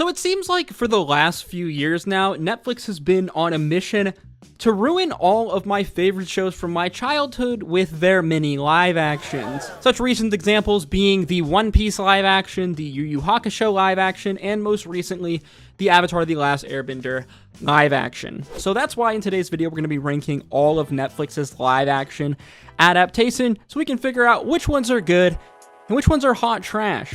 So it seems like for the last few years now, Netflix has been on a mission to ruin all of my favorite shows from my childhood with their mini live actions. Such recent examples being the One Piece live action, the Yu Hakusho live action, and most recently, the Avatar the Last Airbender live action. So that's why in today's video, we're going to be ranking all of Netflix's live action adaptation so we can figure out which ones are good and which ones are hot trash.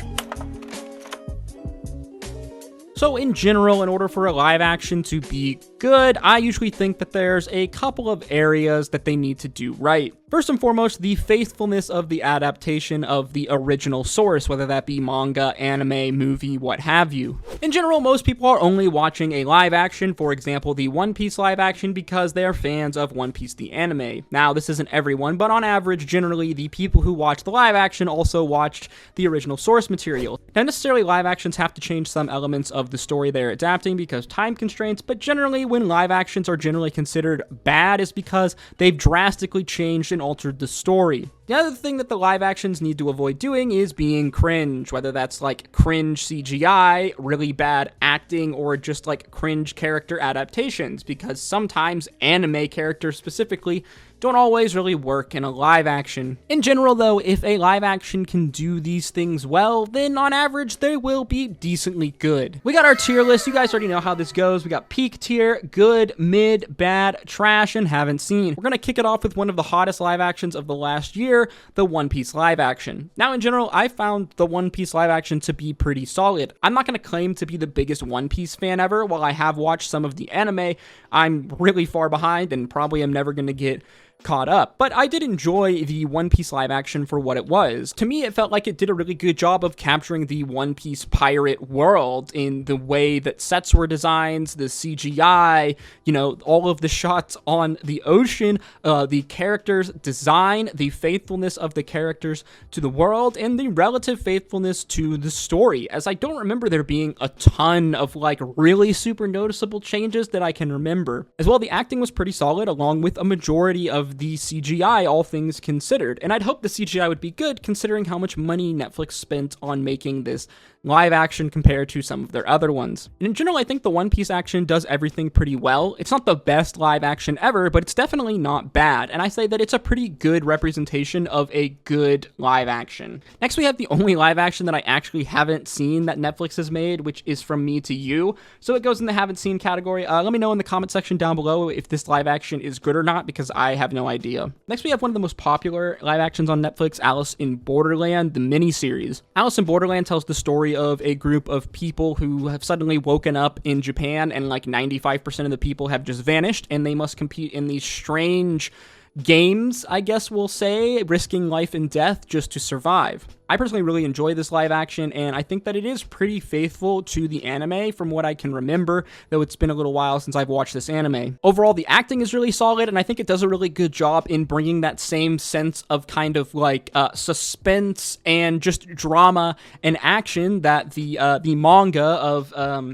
So in general, in order for a live action to be good, I usually think that there's a couple of areas that they need to do right. First and foremost, the faithfulness of the adaptation of the original source, whether that be manga, anime, movie, what have you. In general, most people are only watching a live action, for example, the One Piece live action, because they are fans of One Piece the anime. Now, this isn't everyone, but on average, generally, the people who watch the live action also watched the original source material. Now, necessarily, live actions have to change some elements of the story they're adapting because time constraints, but generally, when live actions are generally considered bad is because they've drastically changed and altered the story. The other thing that the live actions need to avoid doing is being cringe, whether that's like cringe CGI, really bad acting, or just like cringe character adaptations, because sometimes anime characters specifically don't always really work in a live action. In general though, if a live action can do these things well, then on average they will be decently good. We got our tier list. You guys already know how this goes. We got peak tier, good, mid, bad, trash, and haven't seen. We're gonna kick it off with one of the hottest live actions of the last year, the One Piece live action. Now in general, I found the One Piece live action to be pretty solid. I'm not gonna claim to be the biggest One Piece fan ever. While I have watched some of the anime, I'm really far behind and probably am never gonna get caught up, but I did enjoy the One Piece live action for what it was. To me, it felt like it did a really good job of capturing the One Piece pirate world in the way that sets were designed, the CGI, you know, all of the shots on the ocean, the characters' design, the faithfulness of the characters to the world, and the relative faithfulness to the story, as I don't remember there being a ton of like really super noticeable changes that I can remember. As well, the acting was pretty solid along with a majority of the CGI, all things considered. And I'd hope the CGI would be good considering how much money Netflix spent on making this live action compared to some of their other ones. And in general, I think the One Piece action does everything pretty well. It's not the best live action ever, but it's definitely not bad. And I say that it's a pretty good representation of a good live action. Next, we have the only live action that I actually haven't seen that Netflix has made, which is From Me to You. So it goes in the haven't seen category. Let me know in the comment section down below if this live action is good or not, because I have no idea. Next, we have one of the most popular live actions on Netflix, Alice in Borderland, the miniseries. Alice in Borderland tells the story of a group of people who have suddenly woken up in Japan, and like 95% of the people have just vanished, and they must compete in these strange games, I guess we'll say, risking life and death just to survive. I personally really enjoy this live action, and I think that it is pretty faithful to the anime from what I can remember, though it's been a little while since I've watched this anime. Overall, the acting is really solid, and I think it does a really good job in bringing that same sense of kind of like suspense and just drama and action that the manga of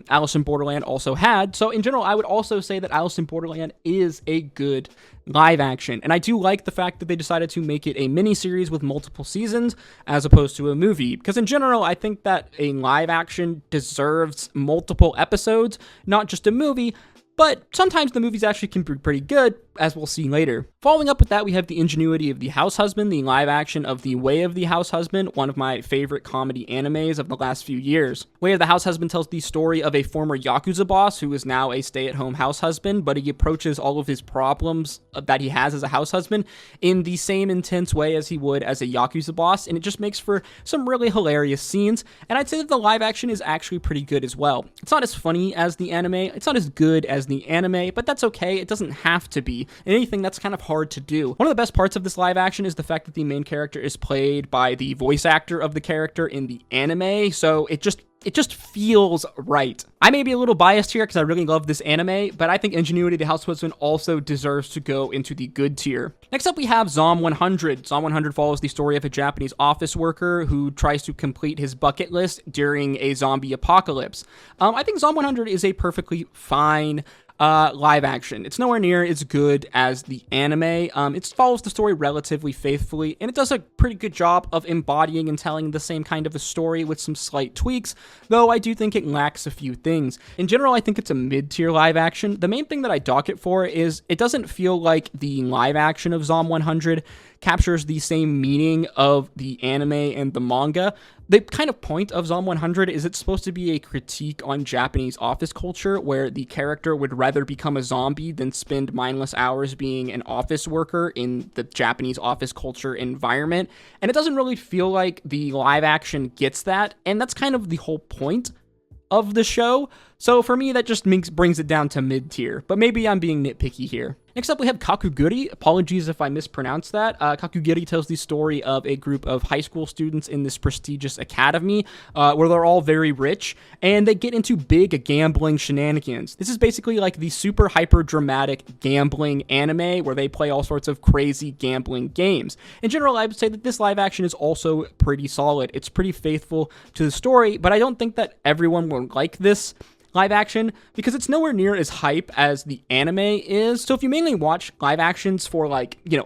Alice in Borderland also had. So in general, I would also say that Alice in Borderland is a good live action, and I do like the fact that they decided to make it a miniseries with multiple seasons as opposed to a movie, because in general I think that a live action deserves multiple episodes, not just a movie. But sometimes the movies actually can be pretty good, as we'll see later. Following up with that, we have the Ingenuity of the Househusband, the live action of The Way of the Househusband, one of my favorite comedy animes of the last few years. Way of the Househusband tells the story of a former Yakuza boss who is now a stay-at-home househusband, but he approaches all of his problems that he has as a househusband in the same intense way as he would as a Yakuza boss, and it just makes for some really hilarious scenes, and I'd say that the live action is actually pretty good as well. It's not as funny as the anime, it's not as good as the anime, but that's okay, it doesn't have to be. And anything, that's kind of hard to do. One of the best parts of this live action is the fact that the main character is played by the voice actor of the character in the anime, so it just feels right. I may be a little biased here because I really love this anime, but I think Ingenuity the Househusband also deserves to go into the good tier. Next up, we have Zom 100. Zom 100 follows the story of a Japanese office worker who tries to complete his bucket list during a zombie apocalypse. I think Zom 100 is a perfectly fine live action. It's nowhere near as good as the anime. It follows the story relatively faithfully, and it does a pretty good job of embodying and telling the same kind of a story with some slight tweaks, though I do think it lacks a few things. In general, I think it's a mid-tier live action. The main thing that I dock it for is it doesn't feel like the live action of Zom 100 captures the same meaning of the anime and the manga. The kind of point of Zom 100 is it's supposed to be a critique on Japanese office culture, where the character would rather become a zombie than spend mindless hours being an office worker in the Japanese office culture environment. And it doesn't really feel like the live action gets that, and that's kind of the whole point of the show. So for me, that just brings it down to mid-tier, but maybe I'm being nitpicky here. Next up, we have Kakegurui. Apologies if I mispronounced that. Kakegurui tells the story of a group of high school students in this prestigious academy where they're all very rich, and they get into big gambling shenanigans. This is basically like the super hyper dramatic gambling anime where they play all sorts of crazy gambling games. In general, I would say that this live action is also pretty solid. It's pretty faithful to the story, but I don't think that everyone will like this live action because it's nowhere near as hype as the anime is. So if you mainly watch live actions for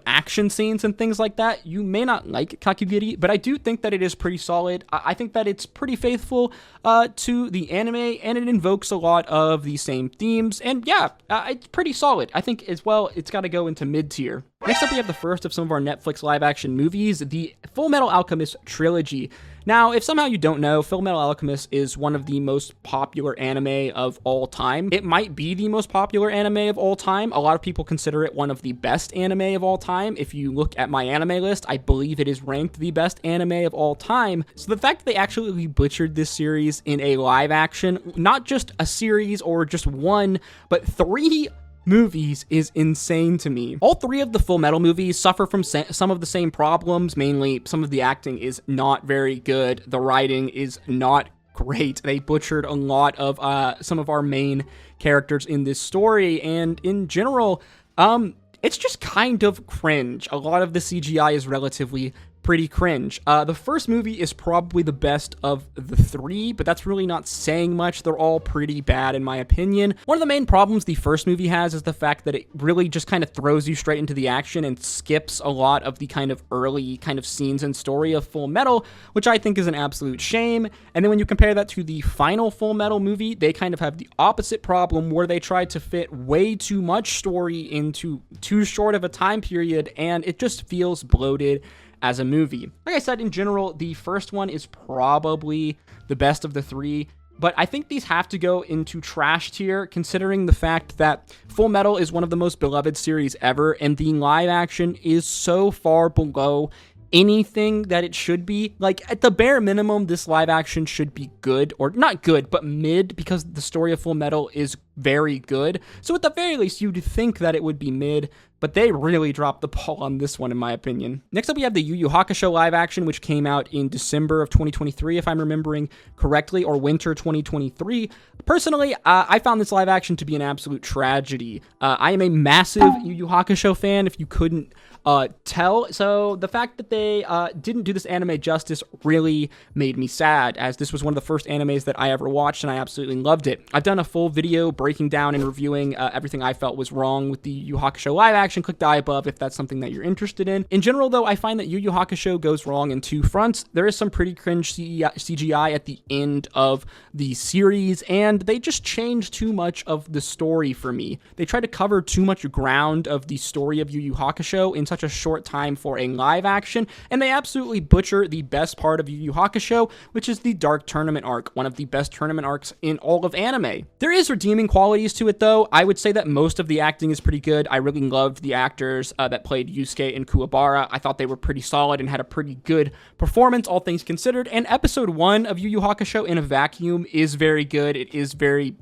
action scenes and things like that, you may not like Kakegurui, but I do think that it is pretty solid. I think that it's pretty faithful to the anime, and it invokes a lot of the same themes, and it's pretty solid. I think as well it's got to go into mid-tier. Next up, we have the first of some of our Netflix live action movies, the Fullmetal Alchemist trilogy. Now, if somehow you don't know, Fullmetal Alchemist is one of the most popular anime of all time. It might be the most popular anime of all time. A lot of people consider it one of the best anime of all time. If you look at my anime list, I believe it is ranked the best anime of all time. So the fact that they actually butchered this series in a live action, not just a series or just one, but 3 movies, is insane to me. All 3 of the Fullmetal movies suffer from some of the same problems. Mainly, some of the acting is not very good. The writing is not great. They butchered a lot of some of our main characters in this story, and in general, it's just kind of cringe. A lot of the CGI is relatively pretty cringe. The first movie is probably the best of the 3, but that's really not saying much. They're all pretty bad in my opinion. One of the main problems the first movie has is the fact that it really just kind of throws you straight into the action and skips a lot of the kind of early kind of scenes and story of Fullmetal, which I think is an absolute shame. And then when you compare that to the final Fullmetal movie, they kind of have the opposite problem, where they tried to fit way too much story into too short of a time period, and it just feels bloated as a movie. Like I said, in general, the first one is probably the best of the 3, but I think these have to go into trash tier, considering the fact that Fullmetal is one of the most beloved series ever, and the live action is so far below anything that it should be. Like, at the bare minimum, this live action should be good, or not good, but mid, because the story of Fullmetal is very good. So at the very least, you'd think that it would be mid, but they really dropped the ball on this one, in my opinion. Next up, we have the Yu Hakusho live action, which came out in December of 2023, if I'm remembering correctly, or winter 2023. Personally, I found this live action to be an absolute tragedy. I am a massive Yu Hakusho fan, if you couldn't tell. So the fact that they didn't do this anime justice really made me sad, as this was one of the first animes that I ever watched, and I absolutely loved it. I've done a full video breaking down and reviewing everything I felt was wrong with the Yu Hakusho live action. Click the eye above if that's something that you're interested in. In general, though, I find that Yu Yu Hakusho goes wrong in 2 fronts. There is some pretty cringe CGI at the end of the series, and they just change too much of the story for me. They try to cover too much ground of the story of Yu Yu Hakusho in such a short time for a live action, and they absolutely butcher the best part of Yu Yu Hakusho, which is the Dark Tournament arc, one of the best tournament arcs in all of anime. There is redeeming qualities to it, though. I would say that most of the acting is pretty good. I really loved the actors that played Yusuke and Kuwabara. I thought they were pretty solid and had a pretty good performance, all things considered. And episode 1 of Yu Yu Hakusho in a vacuum is very good. It is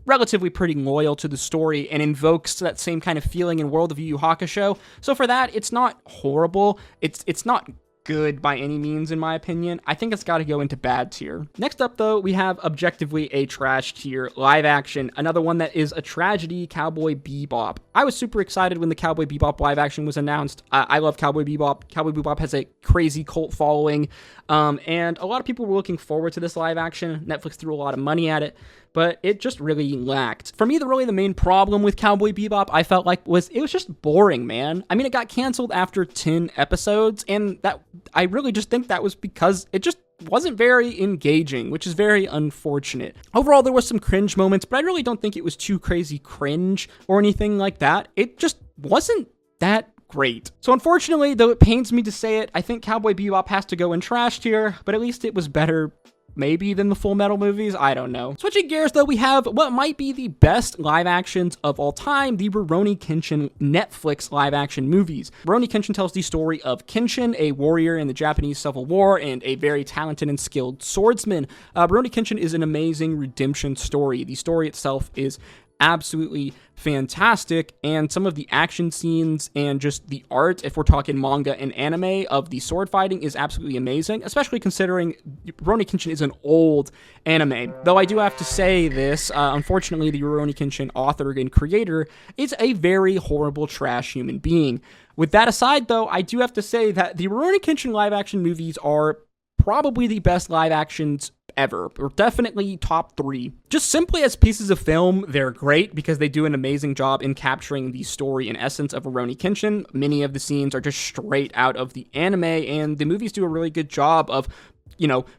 relatively pretty loyal to the story and invokes that same kind of feeling and world of Yu Yu Hakusho. So for that, it's not horrible. It's not good by any means, in my opinion. I think it's got to go into bad tier. Next up, though, we have objectively a trash tier live action. Another one that is a tragedy, Cowboy Bebop. I was super excited when the Cowboy Bebop live action was announced. I love Cowboy Bebop. Cowboy Bebop has a crazy cult following, and a lot of people were looking forward to this live action. Netflix threw a lot of money at it, but it just really lacked. For me, the main problem with Cowboy Bebop, I felt like, was it was just boring, man. I mean, it got canceled after 10 episodes, and that I really just think that was because it just wasn't very engaging, which is very unfortunate. Overall, there was some cringe moments, but I really don't think it was too crazy cringe or anything like that. It just wasn't that great. So unfortunately, though it pains me to say it, I think Cowboy Bebop has to go in trash tier, but at least it was better maybe than the Fullmetal movies, I don't know. Switching gears though, we have what might be the best live actions of all time, the Ruroni Kenshin Netflix live action movies. Ruroni Kenshin tells the story of Kenshin, a warrior in the Japanese Civil War and a very talented and skilled swordsman. Ruroni Kenshin is an amazing redemption story. The story itself is absolutely fantastic, and some of the action scenes and just the art, if we're talking manga and anime, of the sword fighting is absolutely amazing, especially considering Ruroni Kenshin is an old anime. Though I do have to say this, unfortunately, the Ruroni Kenshin author and creator is a very horrible trash human being. With that aside, though, I do have to say that the Ruroni Kenshin live action movies are probably the best live actions ever, or definitely top 3. Just simply as pieces of film, they're great because they do an amazing job in capturing the story and essence of Ruroni Kenshin. Many of the scenes are just straight out of the anime, and the movies do a really good job of,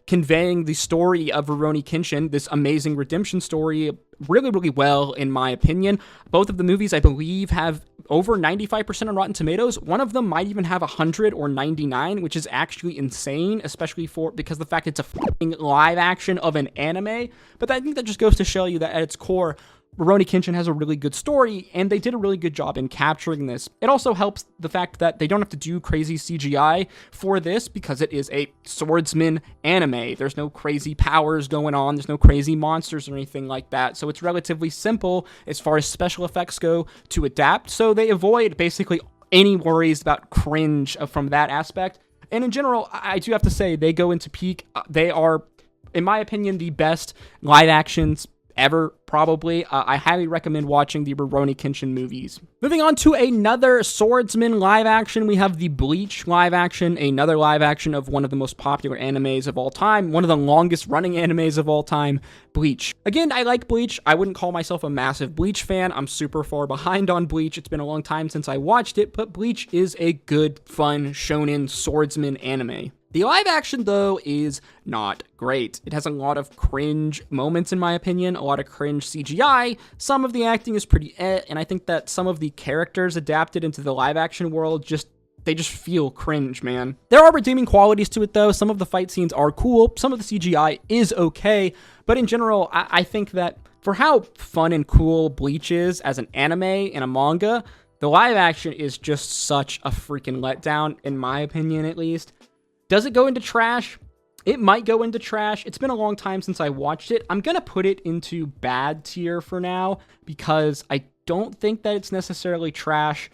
conveying the story of Ruroni Kenshin, this amazing redemption story, really, really well, in my opinion. Both of the movies, I believe, have over 95% on Rotten Tomatoes. One of them might even have 100 or 99, which is actually insane, especially because the fact it's a fucking live action of an anime. But I think that just goes to show you that at its core, Ruroni Kenshin has a really good story, and they did a really good job in capturing this. It also helps the fact that they don't have to do crazy CGI for this because it is a swordsman anime. There's no crazy powers going on. There's no crazy monsters or anything like that. So it's relatively simple as far as special effects go to adapt. So they avoid basically any worries about cringe from that aspect. And in general, I do have to say they go into peak. They are, in my opinion, the best live actions ever, probably. I highly recommend watching the Ruroni Kenshin movies. Moving on to another swordsman live action, we have the Bleach live action, another live action of one of the most popular animes of all time, one of the longest running animes of all time, Bleach. Again, I like Bleach. I wouldn't call myself a massive Bleach fan. I'm super far behind on Bleach. It's been a long time since I watched it, but Bleach is a good, fun, shonen swordsman anime. The live action, though, is not great. It has a lot of cringe moments, in my opinion, a lot of cringe CGI. Some of the acting is pretty and I think that some of the characters adapted into the live action world they just feel cringe, man. There are redeeming qualities to it, though. Some of the fight scenes are cool. Some of the CGI is okay. But in general, I think that for how fun and cool Bleach is as an anime and a manga, the live action is just such a freaking letdown, in my opinion, at least. Does it go into trash? It might go into trash. It's been a long time since I watched it. I'm going to put it into bad tier for now because I don't think that it's necessarily trash,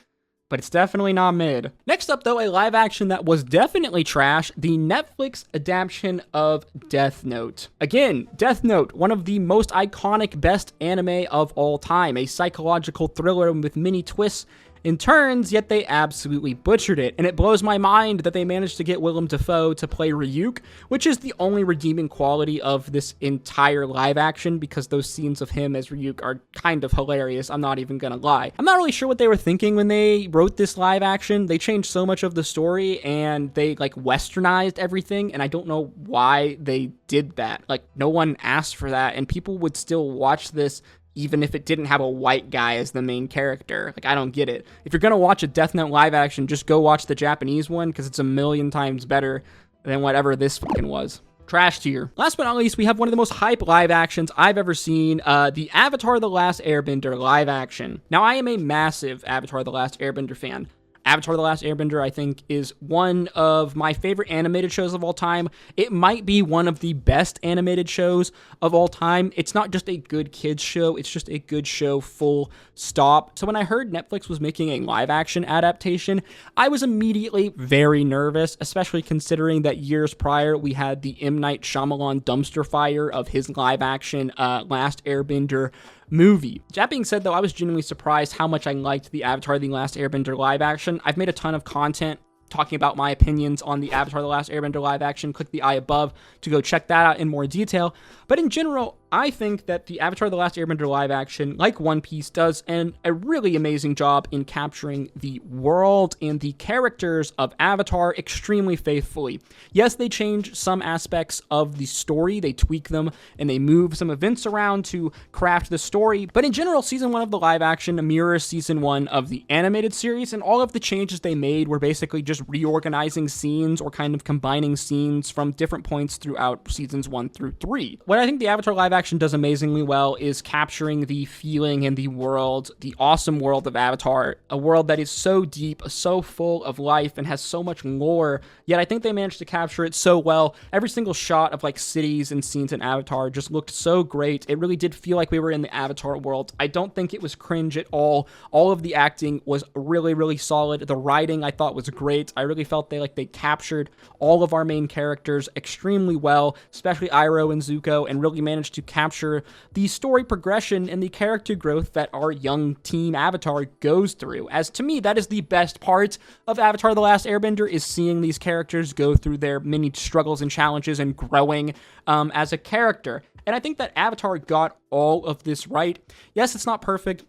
but it's definitely not mid. Next up, though, a live action that was definitely trash, the Netflix adaptation of Death Note. Again, Death Note, one of the most iconic, best anime of all time, a psychological thriller with many twists and turns, yet they absolutely butchered it. And it blows my mind that they managed to get Willem Dafoe to play Ryuk, which is the only redeeming quality of this entire live action, because those scenes of him as Ryuk are kind of hilarious, I'm not even gonna lie. I'm not really sure what they were thinking when they wrote this live action. They changed so much of the story, and they, westernized everything, and I don't know why they did that. No one asked for that, and people would still watch this even if it didn't have a white guy as the main character. I don't get it. If you're gonna watch a Death Note live action, just go watch the Japanese one, because it's a million times better than whatever this fucking was. Trash tier. Last but not least, we have one of the most hype live actions I've ever seen, the Avatar the Last Airbender live action. Now, I am a massive Avatar the Last Airbender fan. Avatar the Last Airbender, I think, is one of my favorite animated shows of all time. It might be one of the best animated shows of all time. It's not just a good kids show, it's just a good show, full stop. So when I heard Netflix was making a live action adaptation, I was immediately very nervous, especially considering that years prior we had the M. Night Shyamalan dumpster fire of his live action Last Airbender movie. That being said, though, I was genuinely surprised how much I liked the Avatar the Last Airbender live action. I've made a ton of content talking about my opinions on the Avatar the Last Airbender live action. Click the eye above to go check that out in more detail. But in general, I think that the Avatar the Last Airbender live action, like One Piece, does a really amazing job in capturing the world and the characters of Avatar extremely faithfully. Yes, they change some aspects of the story, they tweak them, and they move some events around to craft the story, but in general, Season 1 of the live action mirrors Season 1 of the animated series, and all of the changes they made were basically just reorganizing scenes or kind of combining scenes from different points throughout Seasons 1 through 3. What I think the Avatar live action does amazingly well is capturing the feeling and the world, the awesome world of Avatar, a world that is so deep, so full of life, and has so much lore, yet I think they managed to capture it so well. Every single shot of like cities and scenes in Avatar just looked so great. It really did feel like we were in the Avatar world. I don't think it was cringe at all. All of the acting was really, really solid. The writing I thought was great. I really felt they captured all of our main characters extremely well, especially Iroh and Zuko, and really managed to capture the story progression and the character growth that our young team Avatar goes through. As to me, that is the best part of Avatar the Last Airbender, is seeing these characters go through their many struggles and challenges and growing as a character. And I think that Avatar got all of this right. Yes, it's not perfect.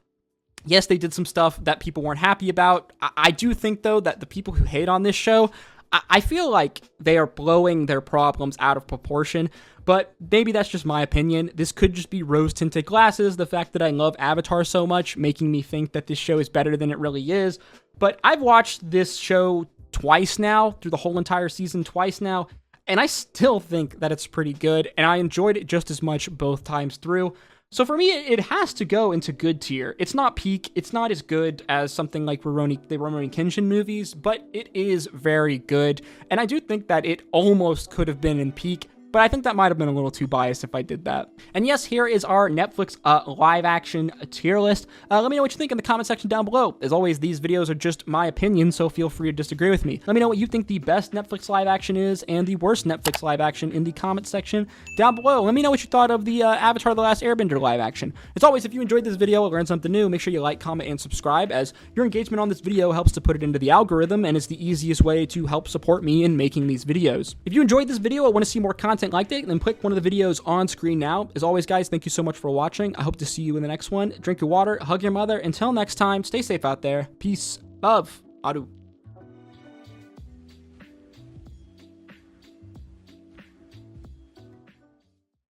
Yes, they did some stuff that people weren't happy about. I do think, though, that the people who hate on this show, I feel like they are blowing their problems out of proportion, but maybe that's just my opinion. This could just be rose-tinted glasses, the fact that I love Avatar so much, making me think that this show is better than it really is. But I've watched this show twice now, through the whole entire season twice now, and I still think that it's pretty good, and I enjoyed it just as much both times through. So for me, it has to go into good tier. It's not peak, it's not as good as something like the Ruroni Kenshin movies, but it is very good. And I do think that it almost could have been in peak, but I think that might have been a little too biased if I did that. And yes, here is our Netflix live action tier list. Let me know what you think in the comment section down below. As always, these videos are just my opinion, so feel free to disagree with me. Let me know what you think the best Netflix live action is and the worst Netflix live action in the comment section down below. Let me know what you thought of the Avatar the Last Airbender live action. As always, if you enjoyed this video or learned something new, make sure you like, comment, and subscribe, as your engagement on this video helps to put it into the algorithm and is the easiest way to help support me in making these videos. If you enjoyed this video or want to see more content like it, then click one of the videos on screen now. As always, guys, thank you so much for watching. I hope to see you in the next one. Drink your water, hug your mother. Until next time, stay safe out there. Peace, love, Adu.